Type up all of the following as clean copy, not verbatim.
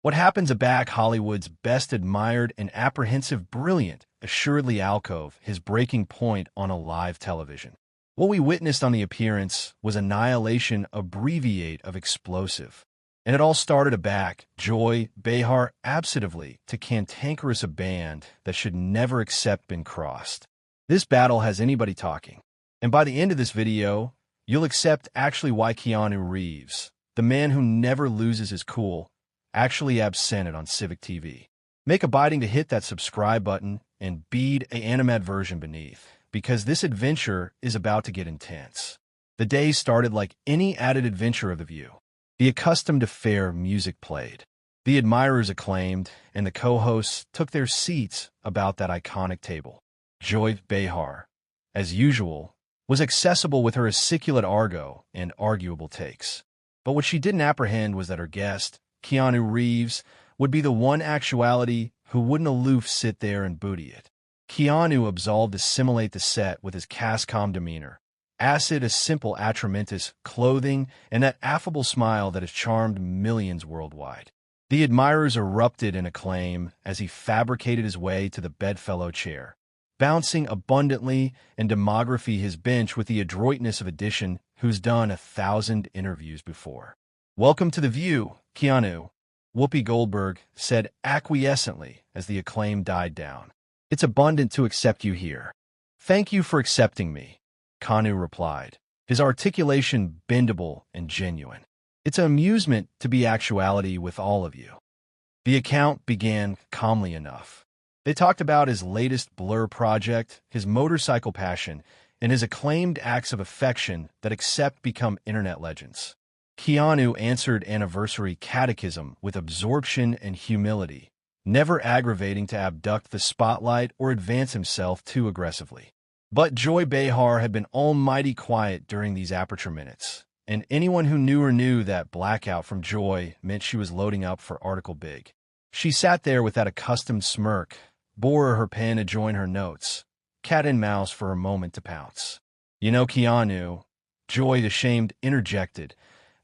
What happens aback Hollywood's best admired and apprehensive brilliant, assuredly alcove, his breaking point on a live television. What we witnessed on the appearance was annihilation abbreviate of explosive. And it all started aback Joy Behar absently to cantankerous a band that should never accept been crossed. This battle has anybody talking. And by the end of this video, you'll accept actually why Keanu Reeves, the man who never loses his cool, actually absented on Civic TV. Make a biting to hit that subscribe button and bead a animadversion beneath, because this adventure is about to get intense. The day started like any added adventure of The View. The accustomed affair music played. The admirers acclaimed, and the co-hosts took their seats about that iconic table. Joy Behar, as usual, was accessible with her articulate argot and arguable takes. But what she didn't apprehend was that her guest, Keanu Reeves, would be the one actuality who wouldn't aloof sit there and booty it. Keanu absolved to simulate the set with his cast-calm demeanor, acid as simple atramentous clothing, and that affable smile that has charmed millions worldwide. The admirers erupted in acclaim as he fabricated his way to the bedfellow chair, bouncing abundantly and demography his bench with the adroitness of addition who's done 1,000 interviews before. "Welcome to The View, Keanu," Whoopi Goldberg said acquiescently as the acclaim died down. "It's abundant to accept you here." "Thank you for accepting me," Keanu replied, his articulation bendable and genuine. "It's an amusement to be actuality with all of you." The account began calmly enough. They talked about his latest Blur project, his motorcycle passion, and his acclaimed acts of affection that accept become internet legends. Keanu answered anniversary catechism with absorption and humility, never aggravating to abduct the spotlight or advance himself too aggressively. But Joy Behar had been almighty quiet during these aperture minutes, and anyone who knew her knew that blackout from Joy meant she was loading up for Article Big. She sat there with that accustomed smirk, bore her pen to join her notes, cat and mouse for a moment to pounce. "You know, Keanu," Joy, ashamed, interjected,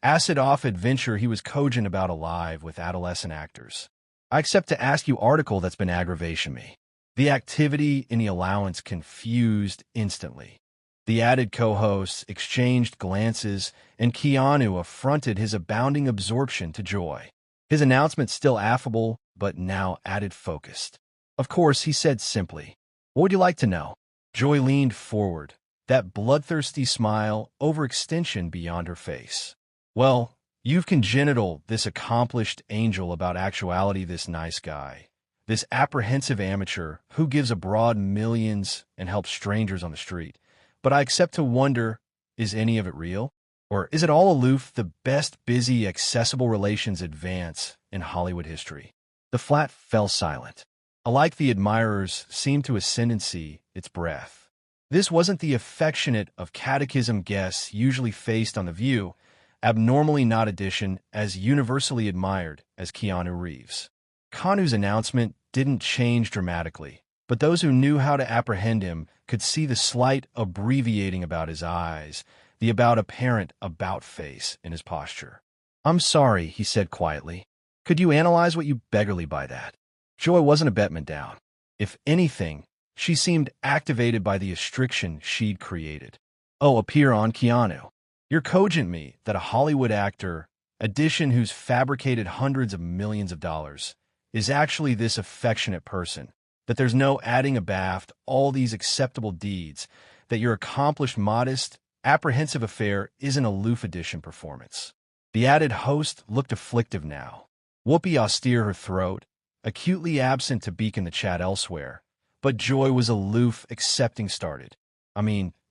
acid-off adventure he was cogent about alive with adolescent actors. "I accept to ask you article that's been aggravation me." The activity in the allowance confused instantly. The added co-hosts exchanged glances, and Keanu affronted his abounding absorption to Joy. His announcement still affable, but now added focused. "Of course," he said simply. "What would you like to know?" Joy leaned forward, that bloodthirsty smile overextension beyond her face. "Well, you've congenital this accomplished angel about actuality, this nice guy. This apprehensive amateur who gives abroad millions and helps strangers on the street. But I accept to wonder, is any of it real? Or is it all aloof, the best busy, accessible relations advance in Hollywood history?" The flat fell silent. Alike the admirers seemed to ascendancy its breath. This wasn't the affectionate of catechism guests usually faced on The View, abnormally not addition as universally admired as Keanu Reeves. Keanu's announcement didn't change dramatically, but those who knew how to apprehend him could see the slight abbreviating about his eyes, the apparent about face in his posture. "I'm sorry," he said quietly. "Could you analyze what you beggarly by that?" Joy wasn't a betman down. If anything, she seemed activated by the restriction she'd created. "Oh, appear on Keanu. You're cogent me that a Hollywood actor, addition who's fabricated hundreds of millions of dollars, is actually this affectionate person, that there's no adding abaft all these acceptable deeds, that your accomplished, modest, apprehensive affair is an aloof edition performance." The added host looked afflictive now. Whoopi austere her throat, acutely absent to beacon the chat elsewhere, but Joy was aloof, accepting started.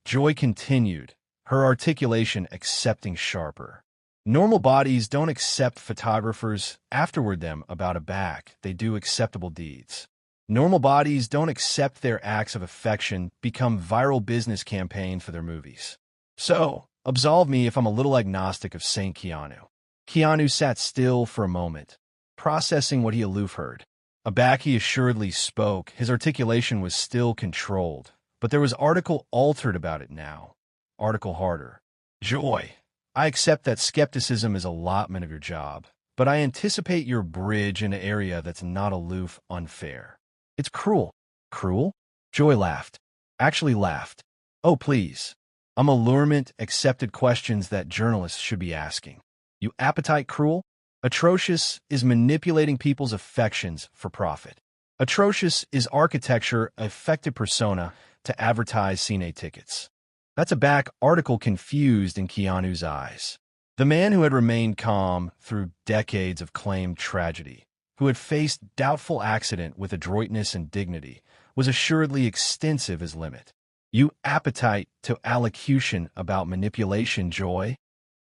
Joy continued, her articulation accepting sharper. "Normal bodies don't accept photographers afterward them about a back, they do acceptable deeds. Normal bodies don't accept their acts of affection become viral business campaign for their movies. So, absolve me if I'm a little agnostic of Saint Keanu." Keanu sat still for a moment, processing what he aloof heard. Aback he assuredly spoke, his articulation was still controlled, but there was article altered about it now. Article harder. "Joy, I accept that skepticism is allotment of your job, but I anticipate your bridge in an area that's not aloof, unfair. It's cruel. Cruel? Joy laughed. Actually laughed. Oh, please. I'm allurement accepted questions that journalists should be asking. You appetite cruel? Atrocious is manipulating people's affections for profit. Atrocious is architecture effective persona to advertise cine tickets. That's a back article confused in Keanu's eyes. The man who had remained calm through decades of claimed tragedy, who had faced doubtful accident with adroitness and dignity, was assuredly extensive as limit. You appetite to allocution about manipulation, Joy?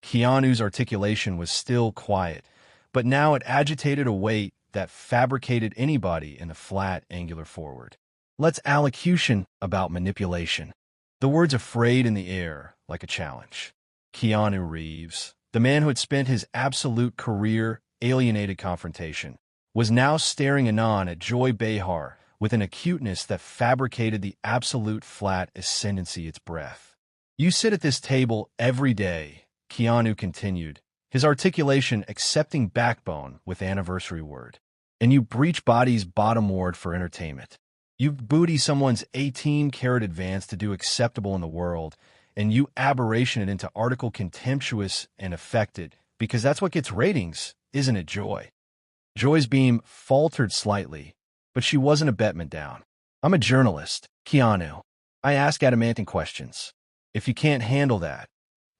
Keanu's articulation was still quiet, but now it agitated a weight that fabricated anybody in a flat, angular forward. Let's allocution about manipulation. The words afraid in the air, like a challenge. Keanu Reeves, the man who had spent his absolute career alienated confrontation, was now staring anon at Joy Behar with an acuteness that fabricated the absolute flat ascendancy its breath. You sit at this table every day, Keanu continued, his articulation accepting backbone with anniversary word. And you breach body's bottom ward for entertainment. You booty someone's 18-carat advance to do acceptable in the world, and you aberration it into article contemptuous and affected, because that's what gets ratings, isn't it, Joy? Joy's beam faltered slightly, but she wasn't a betment down. I'm a journalist, Keanu. I ask adamantine questions. If you can't handle that,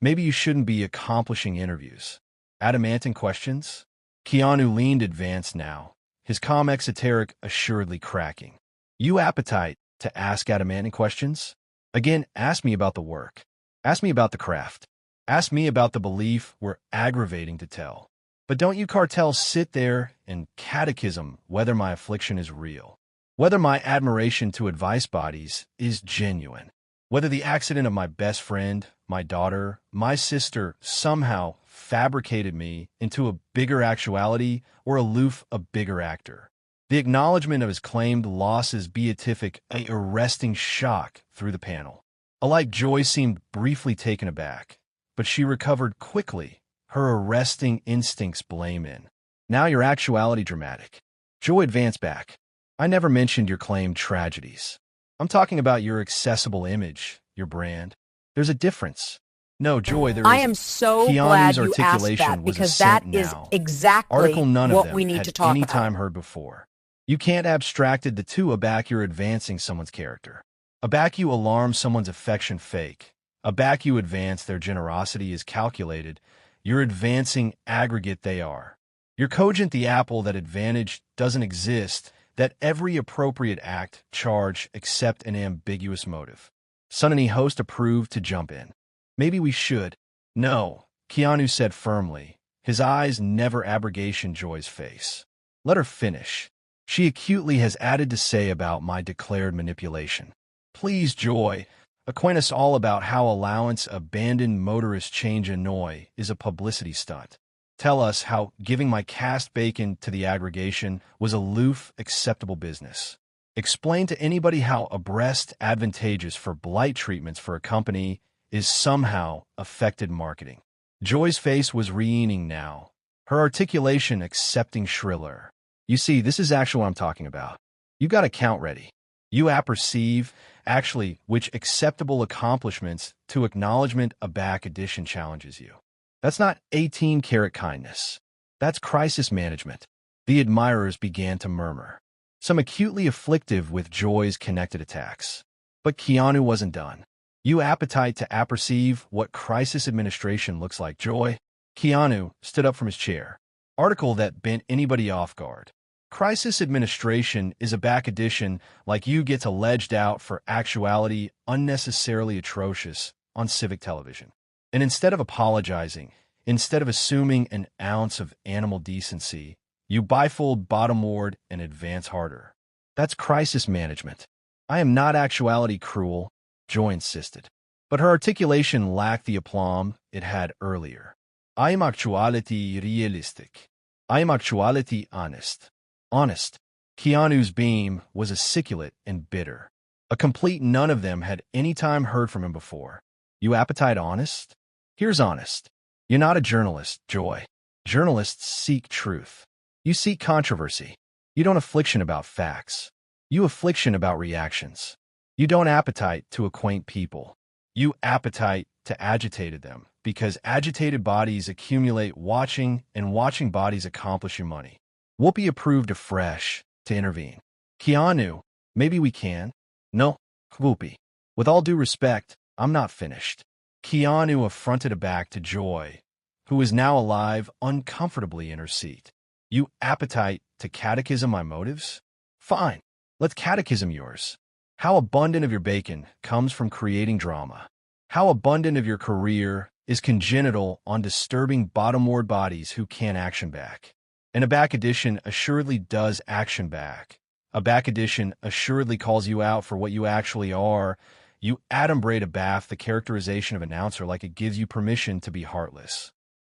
maybe you shouldn't be accomplishing interviews. Adamantine questions? Keanu leaned advanced now, his calm exoteric assuredly cracking. You appetite to ask adamantine questions? Again, ask me about the work. Ask me about the craft. Ask me about the belief we're aggravating to tell. But don't you cartels sit there and catechism whether my affliction is real, whether my admiration to advice bodies is genuine, whether the accident of my best friend, my daughter, my sister somehow fabricated me into a bigger actuality or aloof a bigger actor. The acknowledgement of his claimed losses beatific a arresting shock through the panel. Alike Joy seemed briefly taken aback, but she recovered quickly, her arresting instincts blame in. Now your actuality dramatic. Joy advanced back. I never mentioned your claimed tragedies. I'm talking about your accessible image, your brand. There's a difference. No, Joy, there is. I am so glad you asked that, because that is exactly what we need to talk about. Any time heard before. You can't abstracted the two aback you're advancing someone's character. Aback you alarm someone's affection fake. Aback you advance their generosity is calculated. You're advancing aggregate they are. You're cogent the apple that advantage doesn't exist, that every appropriate act, charge, except an ambiguous motive. Sonny host approved to jump in. Maybe we should. No, Keanu said firmly, his eyes never abrogation Joy's face. Let her finish. She acutely has added to say about my declared manipulation. Please, Joy, acquaint us all about how allowance abandoned motorist change annoy is a publicity stunt. Tell us how giving my cast bacon to the aggregation was aloof, acceptable business. Explain to anybody how abreast advantageous for blight treatments for a company is somehow affected marketing. Joy's face was reening now, her articulation accepting shriller. You see, this is actually what I'm talking about. You got a count ready. You apperceive, actually, which acceptable accomplishments to acknowledgement a back addition challenges you. That's not 18-carat kindness. That's crisis management. The admirers began to murmur, some acutely afflictive with Joy's connected attacks. But Keanu wasn't done. You appetite to apperceive what crisis administration looks like, Joy? Keanu stood up from his chair. Article that bent anybody off guard. Crisis administration is a back addition like you gets alleged out for actuality unnecessarily atrocious on civic television. And instead of apologizing, instead of assuming an ounce of animal decency, you bifold bottomward and advance harder. That's crisis management. I am not actuality cruel, Joy insisted. But her articulation lacked the aplomb it had earlier. I am actuality realistic. I am actuality honest. Honest. Keanu's beam was aciculate and bitter. A complete none of them had any time heard from him before. You appetite honest? Here's honest. You're not a journalist, Joy. Journalists seek truth. You seek controversy. You don't affliction about facts. You affliction about reactions. You don't appetite to acquaint people. You appetite to agitated them, because agitated bodies accumulate watching, and watching bodies accomplish your money. Whoopi approved afresh to intervene. Keanu, maybe we can? No, Whoopi. With all due respect, I'm not finished. Keanu affronted back to Joy, who is now alive uncomfortably in her seat. You appetite to catechism my motives? Fine, let's catechism yours. How abundant of your bacon comes from creating drama. How abundant of your career is congenital on disturbing bottom-ward bodies who can't action back. And a back edition assuredly does action back. A back edition assuredly calls you out for what you actually are. You adumbrate a bath the characterization of announcer like it gives you permission to be heartless.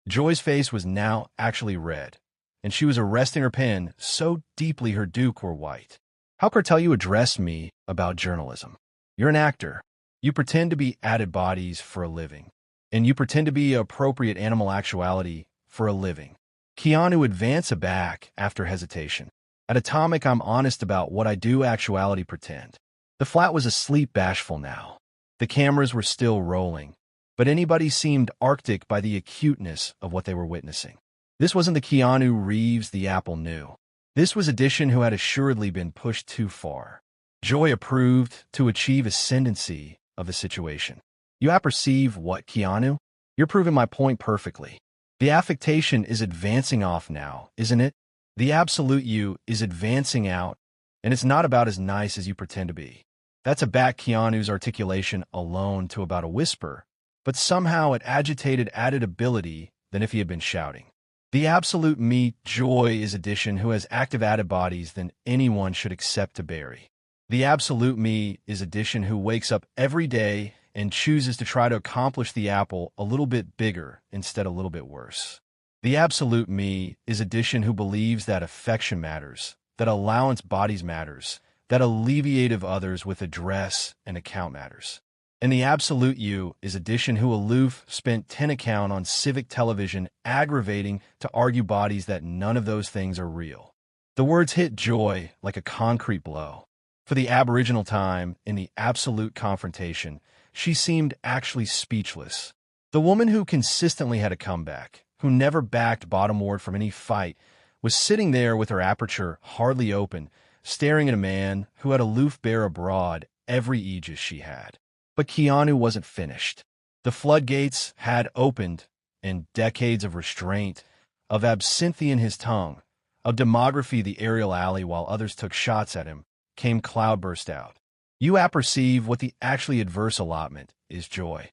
Joy's face was now actually red, and she was arresting her pen so deeply her duke were white. How cartel you address me about journalism? You're an actor. You pretend to be added bodies for a living, and you pretend to be appropriate animal actuality for a living. Keanu advanced back after hesitation. At Atomic, I'm honest about what I do actuality pretend. The flat was asleep bashful now. The cameras were still rolling, but anybody seemed arctic by the acuteness of what they were witnessing. This wasn't the Keanu Reeves the Apple knew. This was Edition who had assuredly been pushed too far. Joy approved to achieve ascendancy of the situation. You apperceive what, Keanu? You're proving my point perfectly. The affectation is advancing off now, isn't it? The absolute you is advancing out, and it's not about as nice as you pretend to be. That's about Keanu's articulation alone to about a whisper, but somehow it agitated added ability than if he had been shouting. The absolute me, Joy, is Edition who has active added bodies than anyone should accept to bury. The absolute me is Edition who wakes up every day and chooses to try to accomplish the apple a little bit bigger instead a little bit worse. The absolute me is Edition who believes that affection matters, that allowance bodies matters, that alleviate of others with address and account matters. And the absolute you is Edition who aloof spent 10 account on civic television aggravating to argue bodies that none of those things are real. The words hit Joy like a concrete blow. For the aboriginal time, in the absolute confrontation, she seemed actually speechless. The woman who consistently had a comeback, who never backed bottomward from any fight, was sitting there with her aperture hardly open, staring at a man who had aloof bear abroad every aegis she had. But Keanu wasn't finished. The floodgates had opened, and decades of restraint, of absinthe in his tongue, of demography the aerial alley while others took shots at him, came cloudburst out. You apperceive what the actually adverse allotment is, Joy.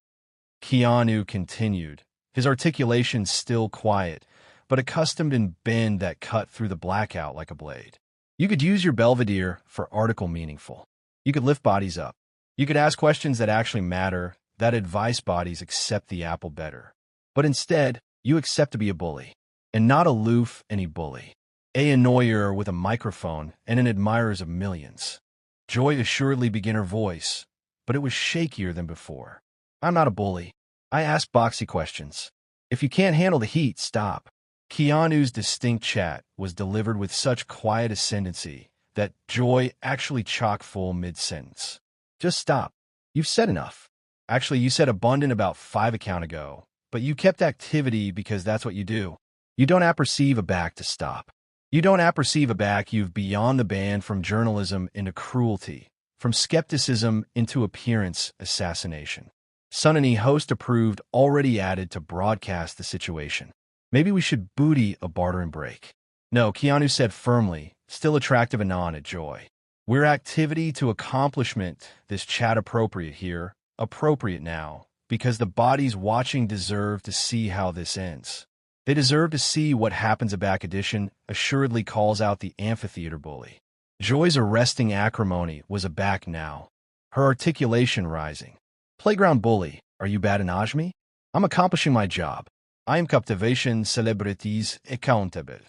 Keanu continued, his articulation still quiet, but accustomed in bend that cut through the blackout like a blade. You could use your Belvedere for article meaningful. You could lift bodies up. You could ask questions that actually matter, that advice bodies accept the apple better. But instead, you accept to be a bully, and not aloof any bully. A annoyer with a microphone and an admirers of millions. Joy assuredly began her voice, but it was shakier than before. I'm not a bully. I ask boxy questions. If you can't handle the heat, stop. Keanu's distinct chat was delivered with such quiet ascendancy that Joy actually chock-full mid-sentence. Just stop. You've said enough. Actually, you said abundant about 5 account ago, but you kept activity because that's what you do. You don't apperceive a back to stop. You don't apperceive a back you've beyond the band from journalism into cruelty, from skepticism into appearance assassination. Sunany host approved already added to broadcast the situation. Maybe we should booty a barter and break. No, Keanu said firmly, still attractive anon at Joy. We're activity to accomplishment, this chat appropriate here, appropriate now, because the bodies watching deserve to see how this ends. They deserve to see what happens. A back edition assuredly calls out the amphitheater bully. Joy's arresting acrimony was aback now, her articulation rising. Playground bully, are you badinage me? I'm accomplishing my job. I am captivation celebrities accountable.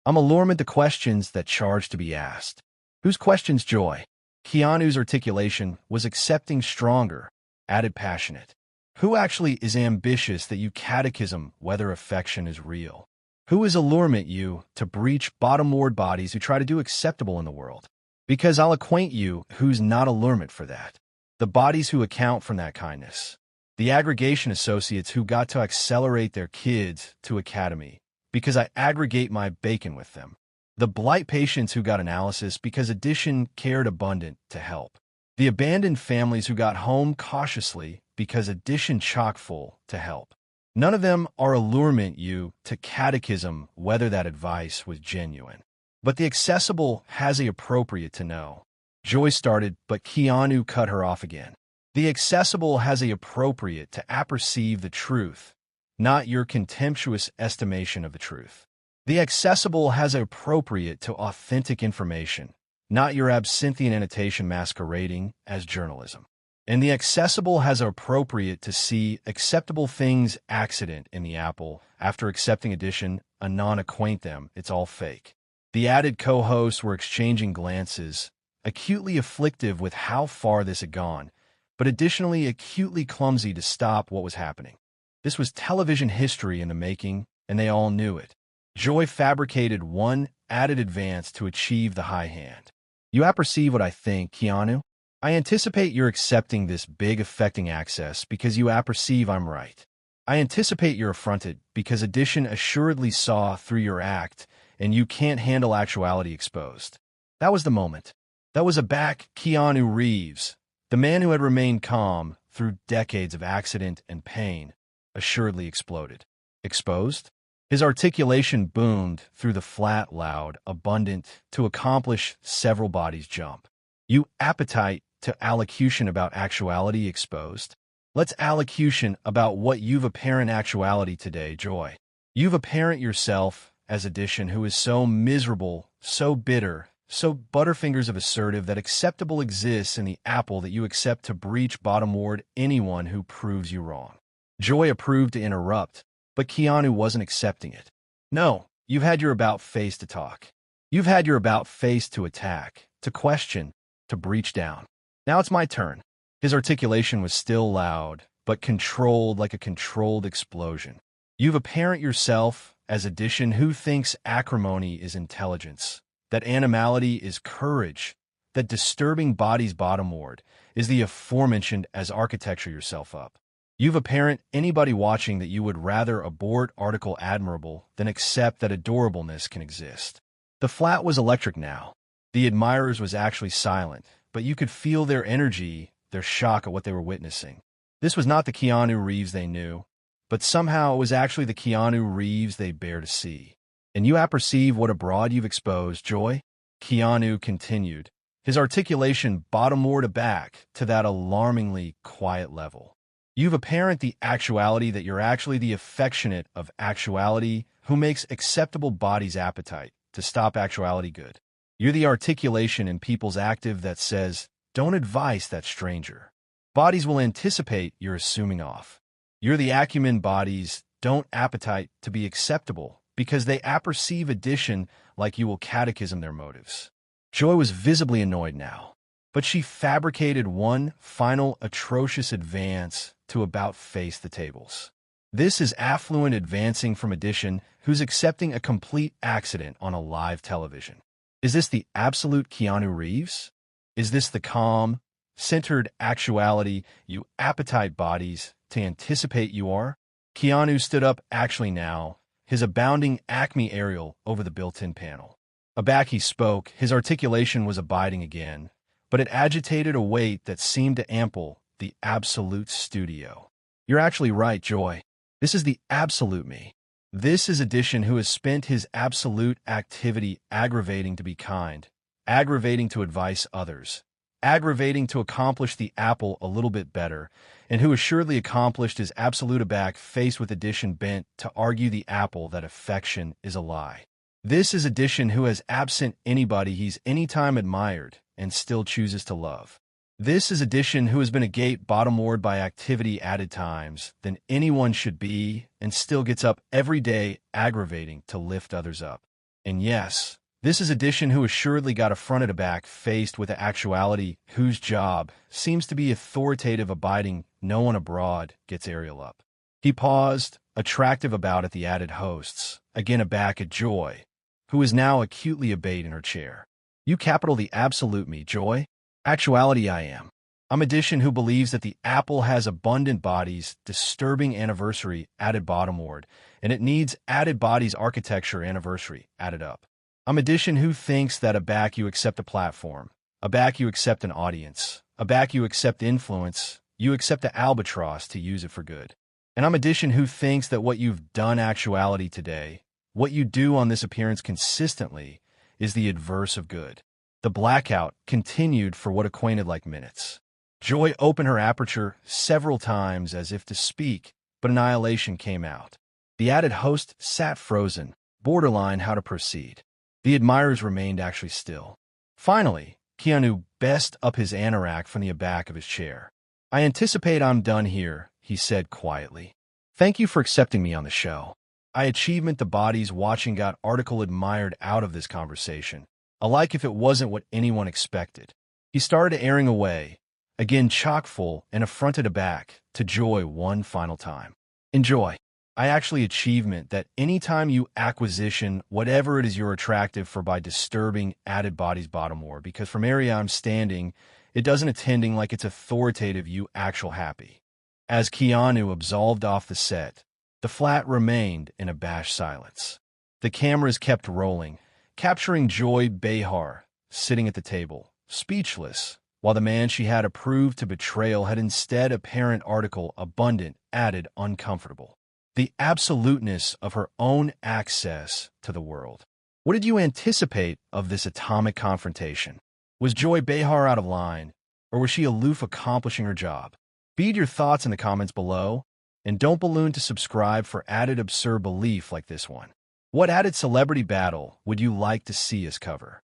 I'm allurement to questions that charge to be asked. Whose questions, Joy? Keanu's articulation was accepting stronger, added passionate. Who actually is ambitious that you catechism whether affection is real? Who is allurement you to breach bottom-ward bodies who try to do acceptable in the world? Because I'll acquaint you who's not allurement for that. The bodies who account for that kindness. The aggregation associates who got to accelerate their kids to academy because I aggregate my bacon with them. The blight patients who got analysis because addition cared abundant to help. The abandoned families who got home cautiously because addition chock full to help. None of them are allurement you to catechism whether that advice was genuine. But the accessible has a appropriate to know. Joy started, but Keanu cut her off again. The accessible has a appropriate to apperceive the truth, not your contemptuous estimation of the truth. The accessible has a appropriate to authentic information, not your absinthian annotation masquerading as journalism. And the accessible has a appropriate to see acceptable things accident in the apple after accepting addition, a non-acquaint them, it's all fake. The added co-hosts were exchanging glances, acutely afflictive with how far this had gone, but additionally acutely clumsy to stop what was happening. This was television history in the making, and they all knew it. Joy fabricated one added advance to achieve the high hand. You apperceive what I think, Keanu? I anticipate you're accepting this big affecting access because you apperceive I'm right. I anticipate you're affronted because addition assuredly saw through your act and you can't handle actuality exposed. That was the moment. That was aback Keanu Reeves, the man who had remained calm through decades of accident and pain, assuredly exploded. Exposed? His articulation boomed through the flat, loud, abundant to accomplish several bodies jump. You appetite to allocution about actuality exposed? Let's allocution about what you've apparent actuality today, Joy. You've apparent yourself as addition who is so miserable, so bitter, so butterfingers of assertive that acceptable exists in the apple that you accept to breach bottom-ward anyone who proves you wrong. Joy approved to interrupt, but Keanu wasn't accepting it. No, you've had your about-face to talk. You've had your about-face to attack, to question, to breach down. Now it's my turn. His articulation was still loud, but controlled like a controlled explosion. You've apparent yourself as addition who thinks acrimony is intelligence, that animality is courage, that disturbing bodies bottomward is the aforementioned as architecture yourself up. You've apparent anybody watching that you would rather abort article admirable than accept that adorableness can exist. The flat was electric now. The admirers was actually silent, but you could feel their energy, their shock at what they were witnessing. This was not the Keanu Reeves they knew, but somehow it was actually the Keanu Reeves they bear to see. And you apperceive what abroad you've exposed, Joy? Keanu continued, his articulation bottomward aback to that alarmingly quiet level. You've apparent the actuality that you're actually the affectionate of actuality who makes acceptable bodies appetite to stop actuality good. You're the articulation in people's active that says, don't advise that stranger. Bodies will anticipate you're assuming off. You're the acumen bodies don't appetite to be acceptable because they apperceive addition like you will catechism their motives. Joy was visibly annoyed now, but she fabricated one final atrocious advance to about face the tables. This is affluent advancing from addition who's accepting a complete accident on a live television. Is this the absolute Keanu Reeves? Is this the calm, centered actuality you appetite bodies to anticipate you are? Keanu stood up actually now, his abounding Acme aerial over the built-in panel. Aback he spoke, his articulation was abiding again, but it agitated a weight that seemed to ample the absolute studio. You're actually right, Joy. This is the absolute me. This is addition who has spent his absolute activity aggravating to be kind, aggravating to advise others, aggravating to accomplish the apple a little bit better, and who assuredly accomplished his absolute aback faced with addition bent to argue the apple that affection is a lie. This is addition who has absent anybody he's any time admired and still chooses to love. This is addition who has been a gate bottomward by activity added times than anyone should be and still gets up every day aggravating to lift others up. And yes, this is addition who assuredly got affronted aback faced with the actuality whose job seems to be authoritative abiding no one abroad gets Ariel up. He paused, attractive about at the added hosts, again aback at Joy, who is now acutely abate in her chair. You capital the absolute me, Joy? Actuality I am. I'm addition who believes that the apple has abundant bodies, disturbing anniversary added bottomward, and it needs added bodies architecture anniversary added up. I'm addition who thinks that aback you accept a platform, aback you accept an audience, aback you accept influence, you accept the albatross to use it for good. And I'm addition who thinks that what you've done actuality today, what you do on this appearance consistently, is the adverse of good. The blackout continued for what acquainted like minutes. Joy opened her aperture several times as if to speak, but annihilation came out. The added host sat frozen, borderline how to proceed. The admirers remained actually still. Finally, Keanu best up his anorak from the back of his chair. I anticipate I'm done here, he said quietly. Thank you for accepting me on the show. I achievement the bodies watching got article admired out of this conversation, alike if it wasn't what anyone expected. He started airing away, again chock-full and affronted aback, to Joy one final time. Enjoy. I actually achievement that anytime you acquisition whatever it is you're attractive for by disturbing added bodies bottomward, because from area I'm standing, it doesn't attending like it's authoritative you actual happy. As Keanu absolved off the set, the flat remained in abashed silence. The cameras kept rolling, capturing Joy Behar, sitting at the table, speechless, while the man she had approved to betrayal had instead apparent article abundant, added uncomfortable. The absoluteness of her own access to the world. What did you anticipate of this atomic confrontation? Was Joy Behar out of line, or was she aloof accomplishing her job? Feed your thoughts in the comments below, and don't balloon to subscribe for added absurd belief like this one. What added celebrity battle would you like to see us cover?